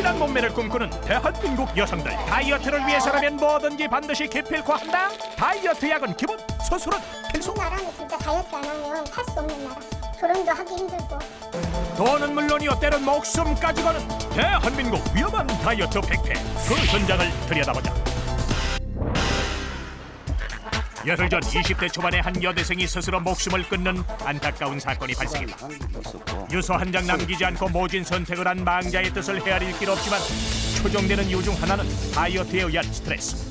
날씬한 몸매를 꿈꾸는 대한민국 여성들. 다이어트를 위해서라면 뭐든지 반드시 기필코 한다. 다이어트 약은 기본, 수술은 필수. 나라는 진짜 다이어트 안 하면 살 수 없는 나라. 결혼도 하기 힘들고. 돈은 물론이요, 때론 목숨까지 거는 대한민국 위험한 다이어트 백패. 그 현장을 들여다보자. 열흘 전 20대 초반의 한 여대생이 스스로 목숨을 끊는 안타까운 사건이 발생했다. 유서 한 장 남기지 않고 모진 선택을 한 망자의 뜻을 헤아릴 길 없지만 초정되는 이유 중 하나는 다이어트에 의한 스트레스.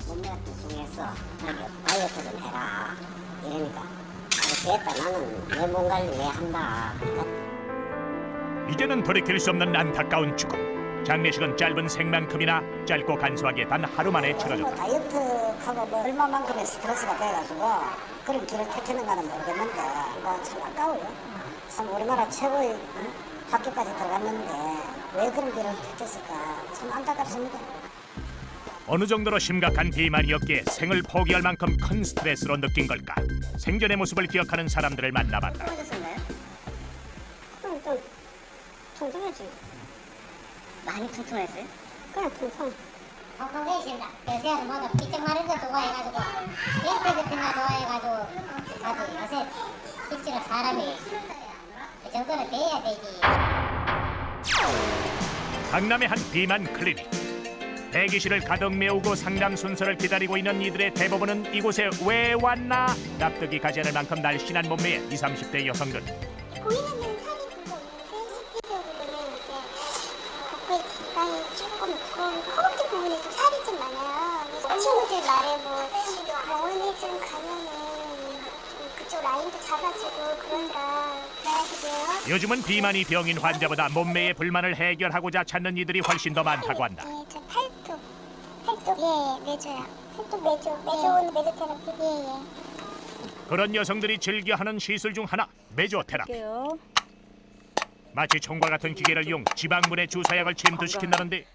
몸매를 통해서 다이어트 좀 해라 이러니까 됐다, 나는 내 몸 관리 왜 한다. 이제는 돌이킬 수 없는 안타까운 죽음. 장례식은 짧은 생만큼이나 짧고 간소하게 단 하루 만에 치러졌다. 다이어트하고 뭐 얼마만큼의 스트레스가 돼가지고 그런 길을 택했는가는 모르겠는데 참 아까워요. 참 우리나라 최고의 학교까지 들어갔는데 왜 그런 길을 택했을까 참 안타깝습니다. 어느 정도로 심각한 비만이었기에 생을 포기할 만큼 큰 스트레스로 느낀 걸까? 생전의 모습을 기억하는 사람들을 만나봤다. 어떠셨나요? 좀 통통하지. 많이 퉁퉁했어요? 그냥 통통. 건강해진다. 요새는 뭐다 삐쩍 마른 거 좋아해가지고 링크 같은 거 좋아해가지고 아주 요새 실제로 사람이 그 정도는 돼야 되지. 강남의 한 비만 클리닉. 대기실을 가득 메우고 상담 순서를 기다리고 있는 이들의 대부분은 이곳에 왜 왔나 납득이 가지 않을 만큼 날씬한 몸매의 20, 30대 여성들. 보이는 데는 살이 별로 없는데 실질적으로는 이제 복부에 지방이 조금 있고 허벅지 부분에 좀 살이 좀 많아요. 그래서 친구들 말에 뭐 병원에 좀 가면은 좀 그쪽 라인도 잡아주고 그런다 그래가지고요. 요즘은 비만이 병인 환자보다 몸매의 불만을 해결하고자 찾는 이들이 훨씬 더 많다고 한다. 네, 저 팔뚝 예, 매줘요. 팔뚝 매줘온 매조 테라피. 예. 그런 여성들이 즐겨하는 시술 중 하나, 메조테라피. 마치 총과 같은 기계를 이용 지방분해 주사약을 침투시킨다는데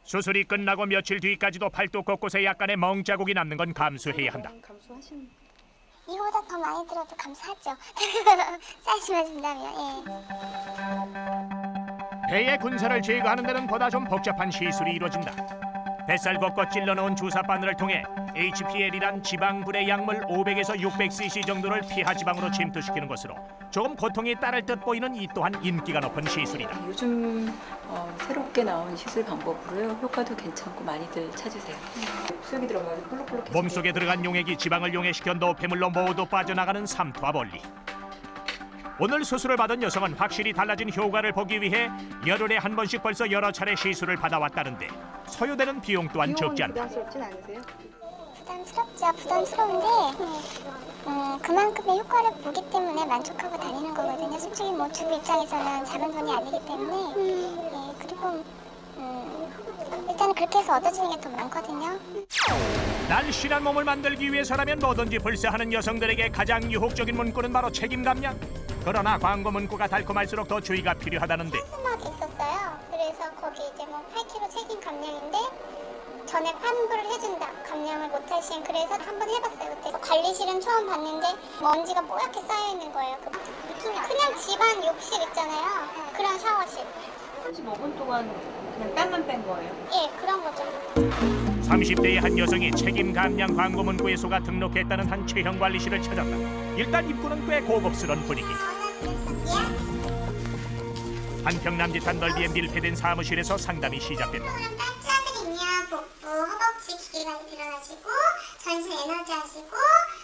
수술이 끝나고 며칠 뒤까지도 팔뚝 곳곳에 약간의 멍자국이 남는 건 감수해야 한다. 이거보다 더 많이 들어도 감사하죠. 사시면 준다면. 예. 배의 군살을 제거하는 데는 보다 좀 복잡한 시술이 이루어진다. 뱃살 걷고 찔러놓은 주사 바늘을 통해 HPL이란 지방분해 약물 500에서 600cc 정도를 피하 지방으로 침투시키는 것으로 조금 고통이 따를 듯 보이는 이 또한 인기가 높은 시술이다. 요즘 새롭게 나온 시술 방법으로요. 효과도 괜찮고 많이들 찾으세요. 수액이 들어가서 볼록볼록. 몸속에 들어간 용액이 지방을 용해시켜 노폐물로 모두 빠져나가는 삼투압 원리. 오늘 수술을 받은 여성은 확실히 달라진 효과를 보기 위해 열흘에 한 번씩 벌써 여러 차례 시술을 받아왔다는데 소요되는 비용 또한 적지 않다. 부담스럽진 않으세요? 부담스럽죠. 부담스러운데 그만큼의 효과를 보기 때문에 만족하고 다니는 거거든요. 솔직히 뭐 주부 입장에서는 작은 돈이 아니기 때문에 그리고 일단은 그렇게 해서 얻어지는 게 더 많거든요. 날씬한 몸을 만들기 위해서라면 뭐든지 불사하는 여성들에게 가장 유혹적인 문구는 바로 책임 감량. 그러나 광고 문구가 달콤할수록 더 주의가 필요하다는데 한스막이 있었어요. 그래서 거기 이제 뭐 8kg 책임 감량인데 전액 환불을 해준다. 감량을 못할 시엔. 그래서 한번 해봤어요. 그때 관리실은 처음 봤는데 먼지가 뽀얗게 쌓여있는 거예요. 그 느낌이 그냥 집안 욕실 있잖아요. 그런 샤워실. 35분 동안 그냥 땀만 뺀 거예요? 예, 그런 거죠. 30대의 한 여성이 책임 감량 광고 문구에 속아 등록했다는 한 체형 관리실을 찾았다. 일단 입구는 꽤 고급스러운 분위기. 한평 남짓한 넓이에 밀폐된 사무실에서 상담이 시작된다. 차들이면 복부, 허벅지 기계가 들어가시고 전신 에너지 하시고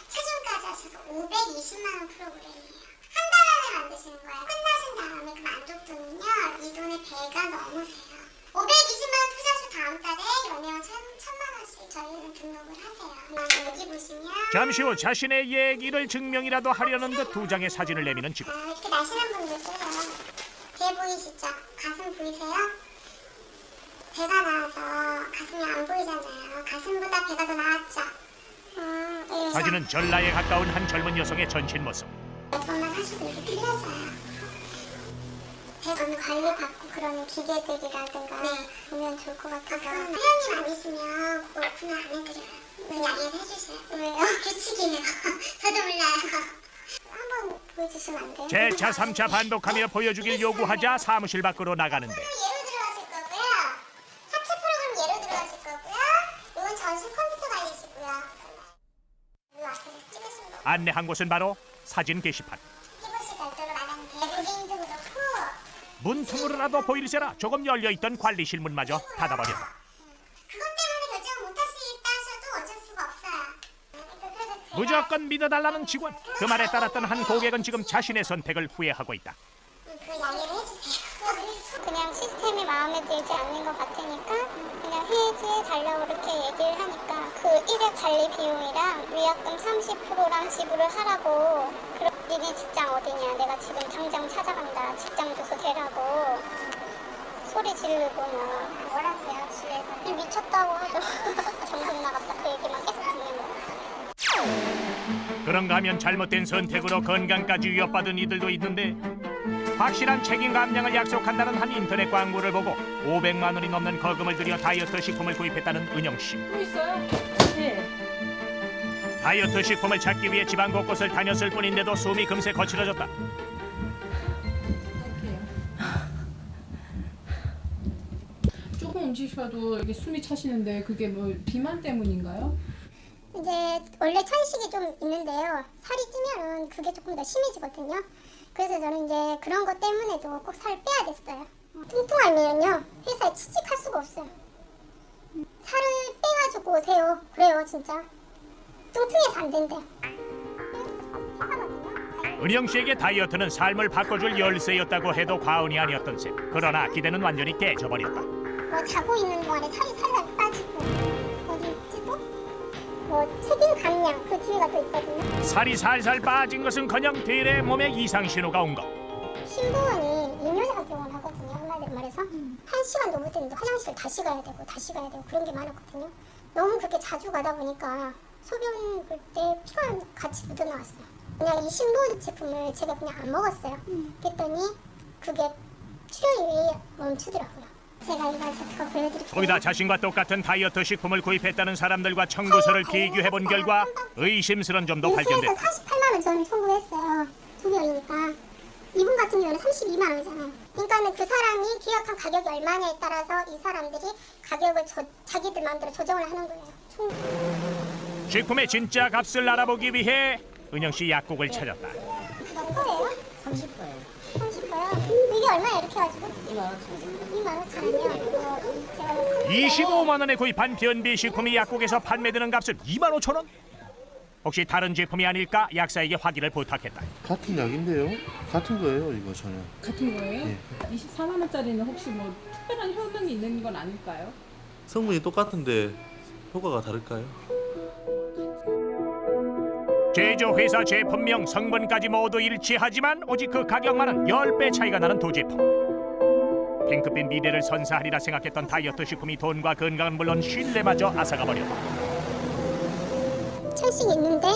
체중까지 하셔서 520만 원 프로그램이에요. 한 달 안에 만드시는 거예요. 끝나신 다음에 그 만족도는요, 이 돈의 배가 넘으세요. 520만 원 투자 후 다음 달에 연회원 1,000만 원씩 저희는 등록을 하세요. 여기 보시면 잠시 후 자신의 얘기를 증명이라도 하려는 듯 두 장의 사진을 내미는 직원. 이렇게 날씬한 분들도요. 배 보이시죠? 가슴 보이세요? 배가 나와서 가슴이 안 보이잖아요. 가슴보다 배가 더 나왔죠? 네. 사진은 전라에 가까운 한 젊은 여성의 전신 모습. 이것만 하셔도 이렇게 틀려져요. 배관 관리받고 그러는 기계들이라든가 보면 좋을 것 같아서 회원님 아니시면 그거 오픈을 안 해드려요. 그냥 이해를 해주세요. 왜요? 규칙이에요. 저도 몰라요. 한번 보여주시면 안 돼요? 재차 3차 반복하며 보여주길 요구하자 사무실 밖으로 나가는데 예로 들어가실 거고요. 하체 프로그램 예로 들어가실 거고요. 이건 전신 컴퓨터 관리시고요. 이 앞에서 찍으신 거. 안내한 곳은 바로 사진 게시판. 피부시 별도로 나가는데 고객님도 그렇고 문틈으로라도 보일세라 조금 열려있던 관리실 문마저 닫아버렸다. 그것 때문에 결정을 못 하시겠다 하셔도 어쩔 수가 없어요. 그래서 제가 무조건 믿어달라는 직원. 그 말에 따랐던 한 고객은 지금 자신의 선택을 후회하고 있다. 그 양해를 해주세요. 그냥 시스템이 마음에 들지 않는 것 같으니까 그냥 해지해 달라고 이렇게 얘기를 하니까 그 1회 관리 비용이랑 위약금 30%랑 지불을 하라고. 그럼 니네 직장 어디냐? 내가 지금 당장 찾아간다. 직장 주소 대라고 소리 지르고 뭐라고요? 집에서 미쳤다고 하죠. 정신 나갔다 그 얘기만 계속 듣는 거예요. 그런가 하면 잘못된 선택으로 건강까지 위협받은 이들도 있는데 확실한 책임 감량을 약속한다는 한 인터넷 광고를 보고 500만 원이 넘는 거금을 들여 다이어트 식품을 구입했다는 은영 씨. 또 있어요? 네. 다이어트 식품을 찾기 위해 지방 곳곳을 다녔을 뿐인데도 숨이 금세 거칠어졌다. 조금 움직이셔도 이렇게 숨이 차시는데 그게 뭐 비만 때문인가요? 이제 원래 천식이 좀 있는데요. 살이 찌면은 그게 조금 더 심해지거든요. 그래서 저는 이제 그런 것 때문에도 꼭 살을 빼야 됐어요. 뚱뚱하면요 회사에 취직할 수가 없어요. 살을 빼가지고 오세요. 그래요 진짜. 뚱뚱해서 안 된대요. 은영 씨에게 다이어트는 삶을 바꿔줄 열쇠였다고 해도 과언이 아니었던 셈. 그러나 기대는 완전히 깨져버렸다. 뭐 자고 있는 동안에 살이 살살 빠지고 어디 있지 또? 뭐 책임 감량 그 뒤에가 또 있거든요. 살이 살살 빠진 것은커녕 대래 몸에 이상 신호가 온 것. 신부원이 이뇨자 병원 하거든요. 한마디로 말해서 1시간도 못 됐는데 화장실 다시 가야 되고 그런 게 많았거든요. 너무 그렇게 자주 가다 보니까 소변 볼 때 피가 같이 묻어나왔어요. 그냥 이 신부원 제품을 제가 그냥 안 먹었어요. 그랬더니 그게 출혈이 멈추더라고요. 제가 이거 제가 보여드릴게요. 거기다 자신과 똑같은 다이어트 식품을 구입했다는 사람들과 청구서를 비교해본 결과 의심스러운 점도 발견됐다. 48만 원 저는 청구했어요. 두 명이니까. 이분 같은 경우는 32만 원이잖아요. 그러니까는 그 사람이 기획한 가격이 얼마냐에 따라서 이 사람들이 가격을 자기들 마음대로 조정을 하는 거예요. 식품의 진짜 값을 알아보기 위해 은영 씨 약국을 찾았다. 몇 거예요? 30거예요. 30거요? 이게 얼마야 이렇게 해가지고? 2만 5천 원이요? 제가 25만 원에 구입한 변비 식품이 약국에서 판매되는 값은 2만 5천 원? 혹시 다른 제품이 아닐까 약사에게 확인을 부탁했다. 같은 약인데요? 같은 거예요, 이거 전혀. 같은 거예요? 예. 24만 원짜리는 혹시 뭐 특별한 효능이 있는 건 아닐까요? 성분이 똑같은데 효과가 다를까요? 제조회사 제품명 성분까지 모두 일치하지만 오직 그 가격만은 10배 차이가 나는 두 제품. 핑크빛 미래를 선사하리라 생각했던 다이어트 식품이 돈과 건강은 물론 신뢰마저 앗아가버렸다. 철식이 있는데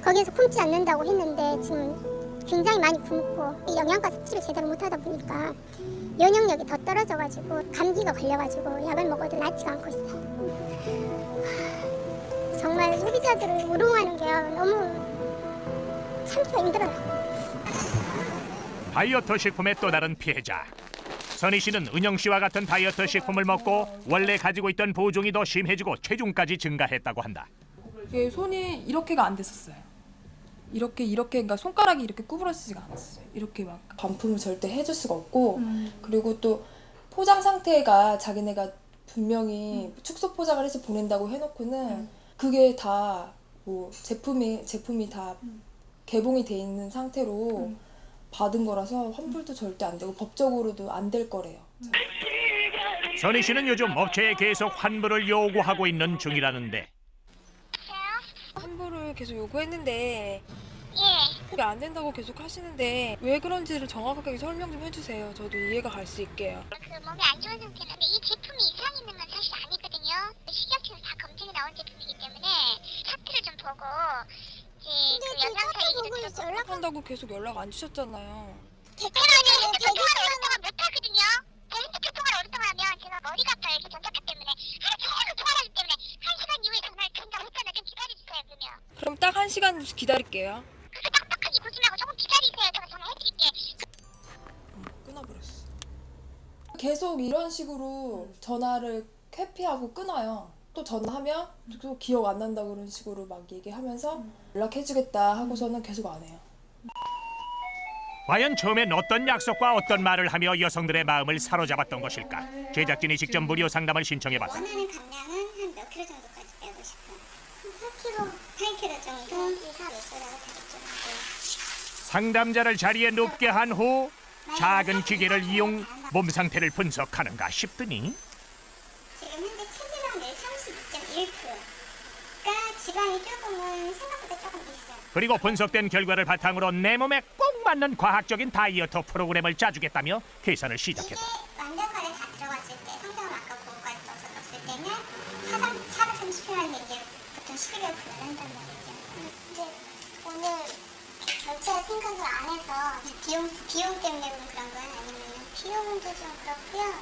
거기에서 굶지 않는다고 했는데 지금 굉장히 많이 굶고 이 영양가 섭취를 제대로 못하다 보니까 면역력이 더 떨어져가지고 감기가 걸려가지고 약을 먹어도 낫지가 않고 있어요. 정말 소비자들을 우롱하는 게 너무 참기가 힘들어요. 다이어트 식품의 또 다른 피해자. 선희 씨는 은영 씨와 같은 다이어트 식품을 먹고 원래 가지고 있던 부종이 더 심해지고 체중까지 증가했다고 한다. 이게 손이 이렇게가 안 됐었어요. 이렇게 그러니까 손가락이 이렇게 구부러지지가 않았어요. 이렇게 막 반품을 절대 해줄 수가 없고 그리고 또 포장 상태가 자기네가 분명히 축소 포장을 해서 보낸다고 해놓고는 그게 다 뭐 제품이 다 개봉이 돼 있는 상태로 받은 거라서 환불도 절대 안 되고 법적으로도 안 될 거래요. 선희 씨는 요즘 업체에 계속 환불을 요구하고 있는 중이라는데 환불을 계속 요구했는데 예. 그게 안 된다고 계속 하시는데 왜 그런지를 정확하게 설명 좀 해주세요. 저도 이해가 갈 수 있게요. 그 몸이 안 좋은 상태인데 이 제품이 이상 있는 건 사실 아니거든요. 식약처에서 다 검증이 나온 제품이기 때문에 차트를 좀 보고 이제 그 영양사 얘기를 들어보고 한다고 계속 연락 안 주셨잖아요. 대표님이 오랫동안 못하거든요. 핸드폰 통화를 오랫동안 하면 제가 머리가 아파요. 이렇게 전자카 때문에 하루 종일 통화를 하기 때문에 1시간 이후에 전화를 전화 못하면 좀 기다려주세요. 그러면 그럼 딱 1시간 기다릴게요. 그렇게 빡빡하게 보지 말고 조금 계속 이런 식으로 전화를 회피하고 끊어요. 또 전화하면 또 기억 안 난다 그런 식으로 막 얘기하면서 연락해주겠다 하고서는 계속 안 해요. 과연 처음엔 어떤 약속과 어떤 말을 하며 여성들의 마음을 사로잡았던 것일까? 제작진이 직접 무료 상담을 신청해봤다. 원하는 감량은 한 몇 킬로 정도까지 빼고 싶어요? 8킬로 정도 이상 몇 개라고 되겠죠. 상담자를 자리에 눕게 한 후 작은 기계를 이용 몸 상태를 분석하는가 싶더니 지금 현재 체지방률 32.1%가 지방이 조금은 생각보다 조금 있어요. 그리고 분석된 결과를 바탕으로 내 몸에 꼭 맞는 과학적인 다이어트 프로그램을 짜주겠다며 계산을 이게 시작했다. 완벽하게 다 들어갔을 때 성장을 아까 그거까지 넣었을 때는 430kg라는 게 이제 보통 11개월 분할한단 말이죠. 이제 오늘 결제할 생각을 안 해서 비용 때문에 그런 거야? 아니면 비용도 좀 그렇고요.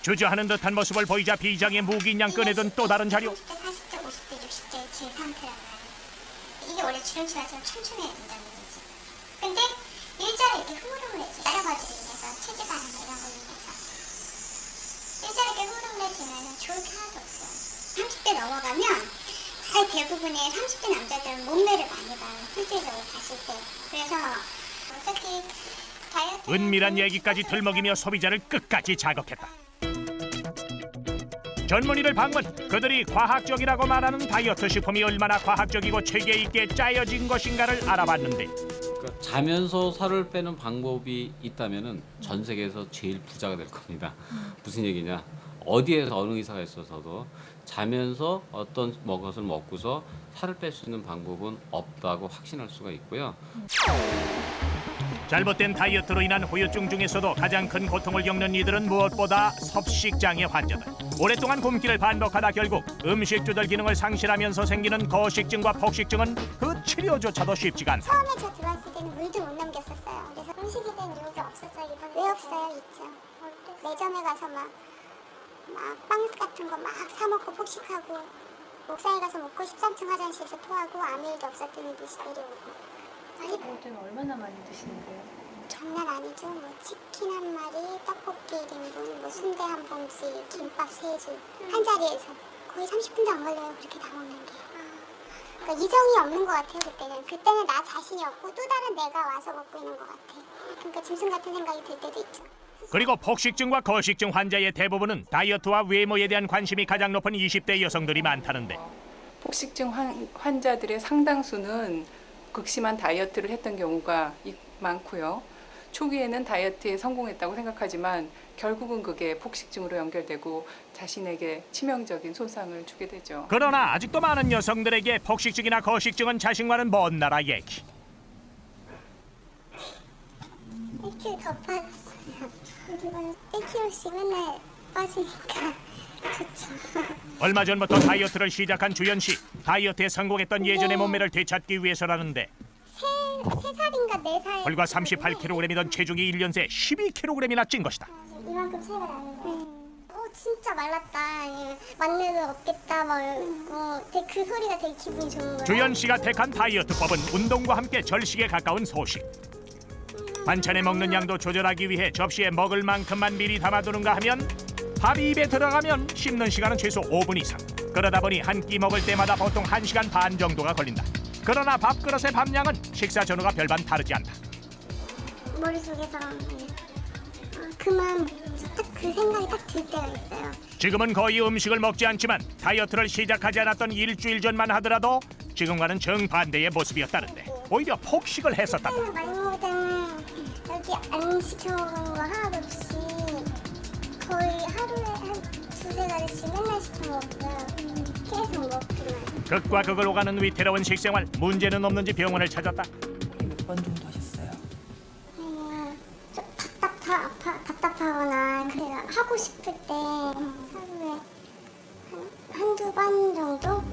주저하는 듯한 모습을 보이자 비장의 무기냥 꺼내든 또 다른 자료. 30대, 40대, 50대, 60대 제 상태란 말이에요. 이게 원래 주름치가 좀 촘촘해야 된다는 거지. 근데 일자리 이렇게 흐물흐물해지. 여러 가지로 인해서 체지방이나 이런 걸로 인해서 일자리 이렇게 흐물흐물해지면 좋을 게 하나도 없어요. 30대 넘어가면 거의 대부분의 30대 남자들은 몸매를 많이 봐요. 실제적으로 봤을 때. 그래서 어차피 다이어트 은밀한 얘기까지 들먹이며 소비자를 끝까지 자극했다. 전문의를 방문. 그들이 과학적이라고 말하는 다이어트 식품이 얼마나 과학적이고 체계 있게 짜여진 것인가를 알아봤는데 그러니까 자면서 살을 빼는 방법이 있다면은 전 세계에서 제일 부자가 될 겁니다. 무슨 얘기냐? 어디에서 어느 의사가 있어서도 자면서 어떤 것을 먹고서 살을 뺄 수 있는 방법은 없다고 확신할 수가 있고요. 잘못된 다이어트로 인한 후유증 중에서도 가장 큰 고통을 겪는 이들은 무엇보다 섭식장애 환자들. 오랫동안 굶기를 반복하다 결국 음식 조절 기능을 상실하면서 생기는 거식증과 폭식증은 그 치료조차도 쉽지가 않다. 처음에 저 들어왔을 때는 물도 못 넘겼었어요. 그래서 음식에 대한 유혹이 없었어요. 이번 왜 없어요? 있죠. 매점에 가서 막 빵 같은 거 막 사 먹고 폭식하고 옥상에 가서 먹고 13층 화장실에서 토하고 아무 일도 없었다는 듯이 내려오고. 그럴 때는 얼마나 많이 드시는데요? 장난 아니죠. 뭐 치킨 한 마리, 떡볶이 1인분, 뭐 순대 한 봉지, 김밥 3줄 한 자리에서 거의 30분도 안 걸려요. 그렇게 다 먹는 게. 그러니까 이정이 없는 것 같아요. 그때는 나 자신이 없고 또 다른 내가 와서 먹고 있는 것 같아요. 그러니까 짐승 같은 생각이 들 때도 있죠. 그리고 폭식증과 거식증 환자의 대부분은 다이어트와 외모에 대한 관심이 가장 높은 20대 여성들이 많다는데 폭식증 환자들의 상당수는 극심한 다이어트를 했던 경우가 많고요. 초기에는 다이어트에 성공했다고 생각하지만 결국은 그게 폭식증으로 연결되고 자신에게 치명적인 손상을 주게 되죠. 그러나 아직도 많은 여성들에게 폭식증이나 거식증은 자신과는 먼 나라 얘기. 1kg 더 빠졌어요. 1kg씩 맨날 빠지니까 좋죠. 얼마 전부터 다이어트를 시작한 주연 씨. 다이어트에 성공했던 예전의 몸매를 되찾기 위해서라는데 3살인가 4살 불과 38kg이던 체중이 1년 새 12kg이나 찐 것이다. 이만큼 차이가 나는 거예요. 진짜 말랐다. 만내도 없겠다. 되게 그 소리가 되게 기분이 좋은 거예요. 주연 씨가 택한 다이어트법은 운동과 함께 절식에 가까운 소식. 반찬에 먹는 양도 조절하기 위해 접시에 먹을 만큼만 미리 담아두는가 하면 밥이 입에 들어가면 씹는 시간은 최소 5분 이상. 그러다 보니 한 끼 먹을 때마다 보통 1시간 반 정도가 걸린다. 그러나 밥그릇의 밥량은 식사 전후가 별반 다르지 않다. 머릿속에서 그만 딱 그 생각이 딱 들 때가 있어요. 지금은 거의 음식을 먹지 않지만 다이어트를 시작하지 않았던 일주일 전만 하더라도 지금과는 정반대의 모습이었다는데 오히려 폭식을 했었다. 많이 먹을 때는 여기 안 시켜먹은 거 하나도 없이 거의 하루에 한 2-3가지씩 맨날 시켜먹고요. 계속 먹기만. 극과 극을 오가는 위태로운 식생활. 문제는 없는지 병원을 찾았다. 몇 번 정도 하셨어요? 좀 답답하거나 그래요. 하고 싶을 때 하루에 한두 번 정도?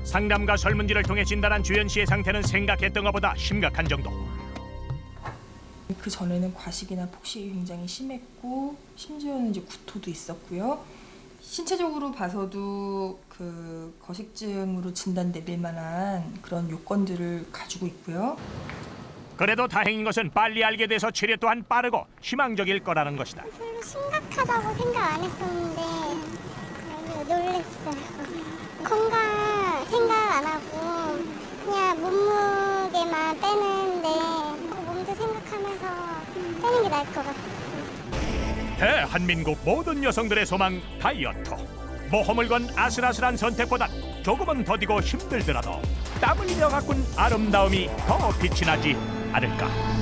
상담과 설문지를 통해 진단한 주연 씨의 상태는 생각했던 것보다 심각한 정도. 그 전에는 과식이나 폭식이 굉장히 심했고 심지어는 이제 구토도 있었고요. 신체적으로 봐서도 그 거식증으로 진단될 만한 그런 요건들을 가지고 있고요. 그래도 다행인 것은 빨리 알게 돼서 치료 또한 빠르고 희망적일 거라는 것이다. 별로 심각하다고 생각 안 했었는데 놀랬어요. 건강 생각 안 하고 그냥 몸무게만 빼는데 몸도 생각하면서 빼는 게 나을 것 같아요. 대한민국 모든 여성들의 소망 다이어트. 모험을 건 아슬아슬한 선택보단 조금은 더디고 힘들더라도 땀을 흘려 가꾼 아름다움이 더 빛이 나지 않을까.